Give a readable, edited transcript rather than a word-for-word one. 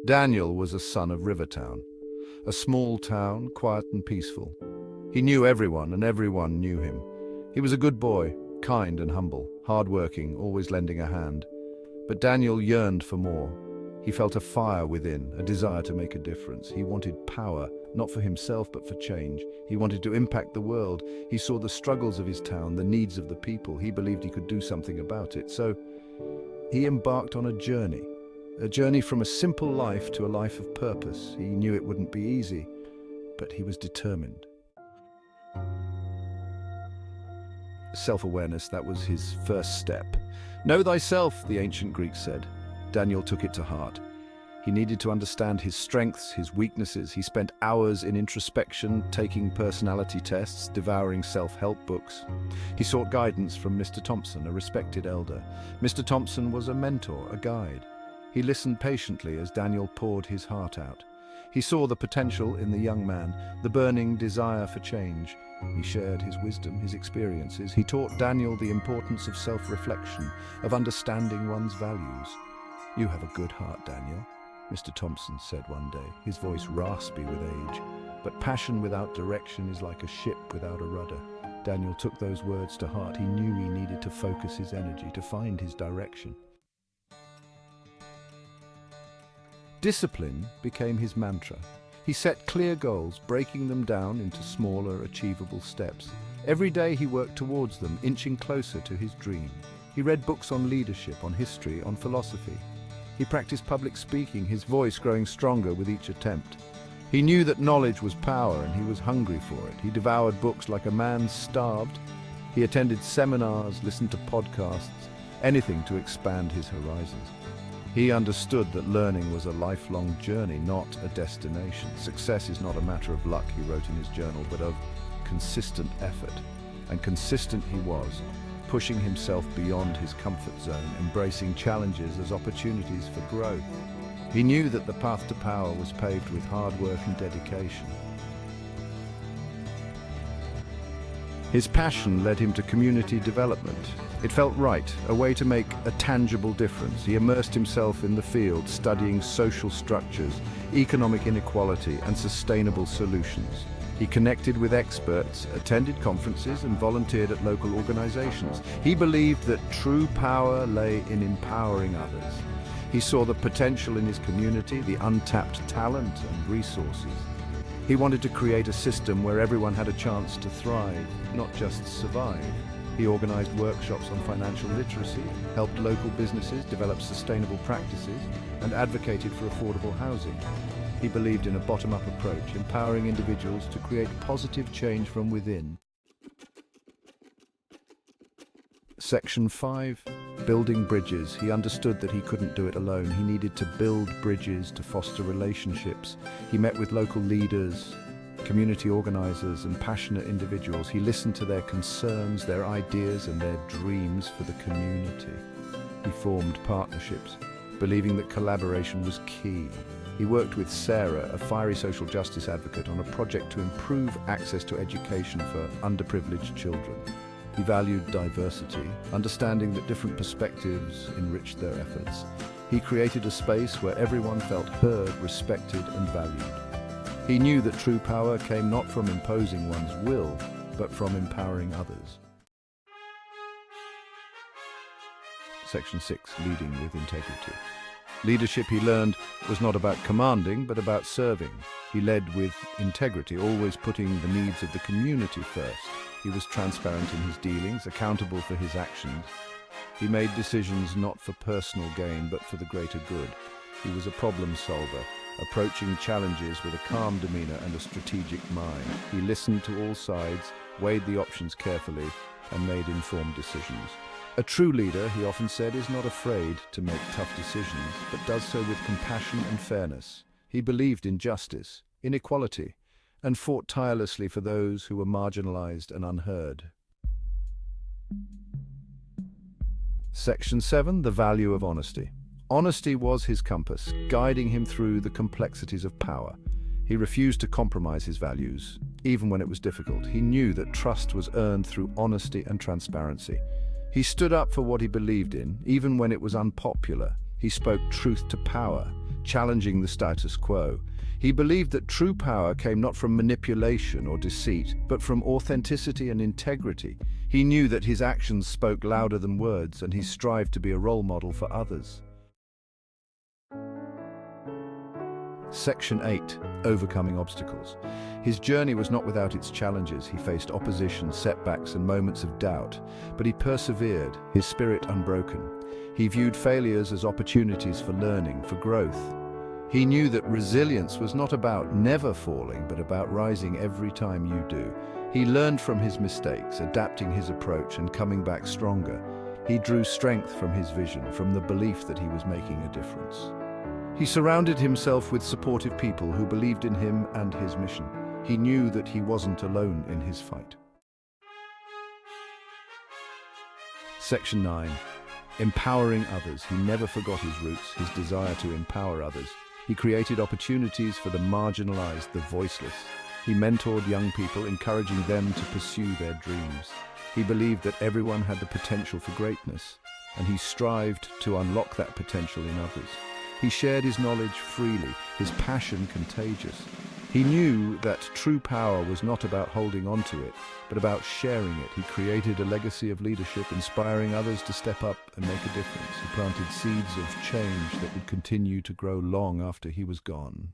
Daniel was a son of Rivertown, a small town, quiet and peaceful. He knew everyone and everyone knew him. He was a good boy, kind and humble, hard-working, always lending a hand. But Daniel yearned for more. He felt a fire within, a desire to make a difference. He wanted power, not for himself but for change. He wanted to impact the world. He saw the struggles of his town, the needs of the people. He believed he could do something about it. So he embarked on a journey from a simple life to a life of purpose. He knew it wouldn't be easy, but he was determined. Self-awareness, that was his first step. Know thyself, the ancient Greeks said. Daniel took it to heart. He needed to understand his strengths, his weaknesses. He spent hours in introspection, taking personality tests, devouring self-help books. He sought guidance from Mr. Thompson, a respected elder. Mr. Thompson was a mentor, a guide. He listened patiently as Daniel poured his heart out. He saw the potential in the young man, the burning desire for change. He shared his wisdom, his experiences. He taught Daniel the importance of self-reflection, of understanding one's values. "You have a good heart, Daniel," Mr. Thompson said one day, his voice raspy with age. "But passion without direction is like a ship without a rudder." Daniel took those words to heart. He knew he needed to focus his energy, to find his direction. Discipline became his mantra. He set clear goals, breaking them down into smaller, achievable steps. Every day he worked towards them, inching closer to his dream. He read books on leadership, on history, on philosophy. He practiced public speaking, his voice growing stronger with each attempt. He knew that knowledge was power and he was hungry for it. He devoured books like a man starved. He attended seminars, listened to podcasts, anything to expand his horizons. He understood that learning was a lifelong journey, not a destination. Success is not a matter of luck, he wrote in his journal, but of consistent effort. And consistent he was, pushing himself beyond his comfort zone, embracing challenges as opportunities for growth. He knew that the path to power was paved with hard work and dedication. His passion led him to community development. It felt right, a way to make a tangible difference. He immersed himself in the field, studying social structures, economic inequality, and sustainable solutions. He connected with experts, attended conferences, and volunteered at local organizations. He believed that true power lay in empowering others. He saw the potential in his community, the untapped talent and resources. He wanted to create a system where everyone had a chance to thrive, not just survive. He organized workshops on financial literacy, helped local businesses develop sustainable practices, and advocated for affordable housing. He believed in a bottom-up approach, empowering individuals to create positive change from within. Section 5. Building bridges. He understood that he couldn't do it alone. He needed to build bridges to foster relationships. He met with local leaders, community organizers, and passionate individuals. He listened to their concerns, their ideas, and their dreams for the community. He formed partnerships, believing that collaboration was key. He worked with Sarah, a fiery social justice advocate, on a project to improve access to education for underprivileged children. He valued diversity, understanding that different perspectives enriched their efforts. He created a space where everyone felt heard, respected, and valued. He knew that true power came not from imposing one's will, but from empowering others. Section 6. Leading with integrity. Leadership, he learned, was not about commanding, but about serving. He led with integrity, always putting the needs of the community first. He was transparent in his dealings, accountable for his actions. He made decisions not for personal gain, but for the greater good. He was a problem solver, approaching challenges with a calm demeanor and a strategic mind. He listened to all sides, weighed the options carefully, and made informed decisions. A true leader, he often said, is not afraid to make tough decisions, but does so with compassion and fairness. He believed in justice, in equality, and fought tirelessly for those who were marginalized and unheard. Section 7. The value of honesty. Honesty was his compass, guiding him through the complexities of power. He refused to compromise his values, even when it was difficult. He knew that trust was earned through honesty and transparency. He stood up for what he believed in, even when it was unpopular. He spoke truth to power, challenging the status quo. He believed that true power came not from manipulation or deceit, but from authenticity and integrity. He knew that his actions spoke louder than words, and he strived to be a role model for others. Section 8. Overcoming obstacles. His journey was not without its challenges. He faced opposition, setbacks, and moments of doubt, but he persevered, his spirit unbroken. He viewed failures as opportunities for learning, for growth. He knew that resilience was not about never falling, but about rising every time you do. He learned from his mistakes, adapting his approach and coming back stronger. He drew strength from his vision, from the belief that he was making a difference. He surrounded himself with supportive people who believed in him and his mission. He knew that he wasn't alone in his fight. Section 9. Empowering others. He never forgot his roots, his desire to empower others. He created opportunities for the marginalized, the voiceless. He mentored young people, encouraging them to pursue their dreams. He believed that everyone had the potential for greatness, and he strived to unlock that potential in others. He shared his knowledge freely, his passion contagious. He knew that true power was not about holding on to it, but about sharing it. He created a legacy of leadership, inspiring others to step up and make a difference. He planted seeds of change that would continue to grow long after he was gone.